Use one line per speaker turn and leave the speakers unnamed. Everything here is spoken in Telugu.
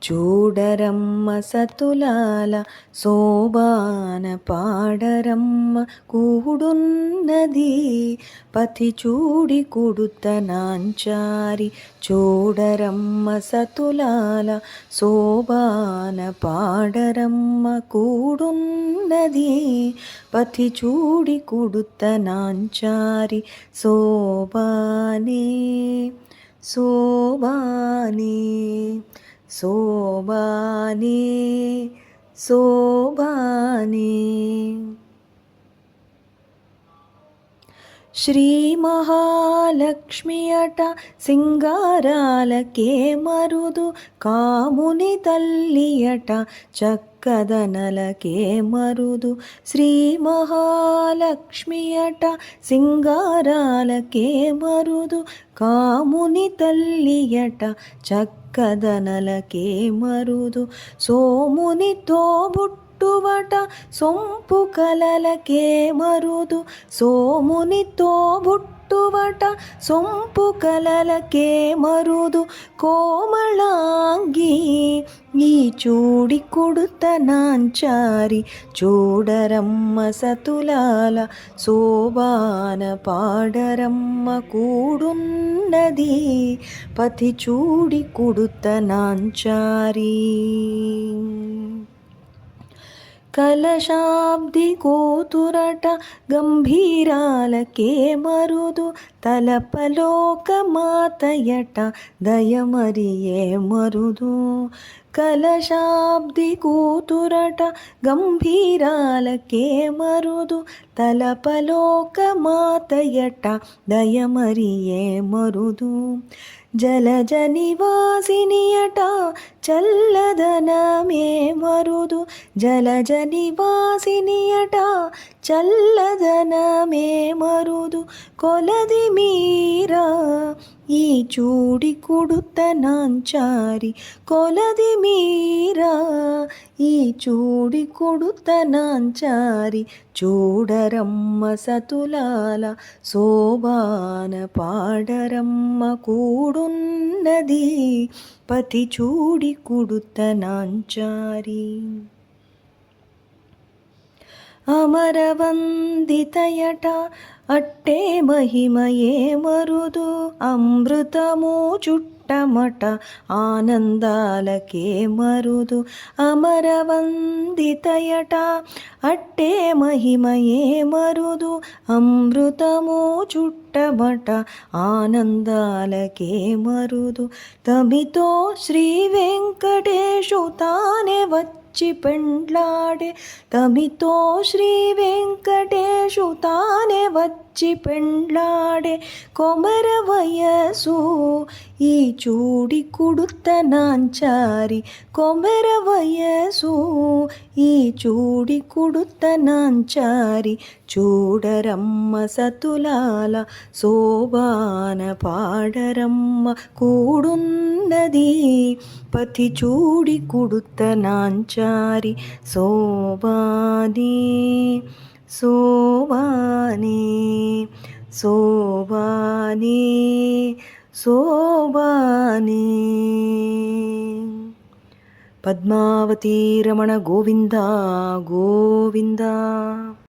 చూడరమ్మ సతులాల శోభాన పాడరమ్మ కూడున్నది పతి చూడి కుడుత నాంచారి. చూడరమ్మ సతులాల శోభాన పాడరమ్మ కూడున్నది పతి చూడి కుడుత నాంచారి. శోభానే శోభానే శోభానే శోభానే. శ్రీ మహాలక్ష్మి అట సింగారాలకే మరుదు కాముని తల్లి అట చక్కదనలకే మరుదు. శ్రీ మహాలక్ష్మి అట సింగారాలకే మరుదు కాముని తల్లి అట చక్కదనలకే మరుదు. సోముని తోబుట్టువట సొంపు కలలకే మరుదు. సోముని తోబుట్టువట సొంపు కలలకే మరుదు. కోమళాంగి ఈ చూడి కుడుత నాంచారి. చూడరమ్మ సతులాల శోభాన పాడరమ్మ కూడున్నది పతి చూడి కుడుత నాంచారి. కలశాబ్ది కూతురట గంభీరాలకే మరుదు తలపలోక మాతయట దయమరియే మరుదు. కలశాబ్ది కూతురట గంభీరాలకే మరుదు తలపలోక మాతయట దయమరియే మరుదు. జలజ నివాసినియట చల్లదనమే మరుదు. జలజ నివాసినియట చల్లదనమే మరుదు. కొలది మీరా ఈ చూడి కుడుత నాంచారి. కొలది మీరా ఈ చూడి కుడుత నాంచారి. చూడరమ్మ సతులాల శోభాన పాడరమ్మ కూడున్నది పతి చూడి కుడుత నాంచారి. అమరవందితయట అట్టే మహిమయే మరుదు అమృతము చుట్టమట ఆనందాలకే మరుదు. అమరవందితయట అట్టే మహిమయే మరుదు అమృతము చుట్టమట ఆనందాలకే మరుదు. తమితో శ్రీ వెంకటేశు తానే వచ్చి పెండ్లాడే. తమితో శ్రీ వెంకటేశు తానే వచ్చి పెండ్లాడే. కొమర వయసు ఈ చూడి కుడుత నాంచారి. కొమర వయసు ఈ చూడి కుడుత నాంచారి. చూడరమ్మ సతులాల శోభాన పాడరమ్మ కూడున్నది పతి చూడి కుడుత నాంచారి. శోభానే శోభానే శోభానే శోభానే. పద్మావతీ రమణ గోవింద గోవింద.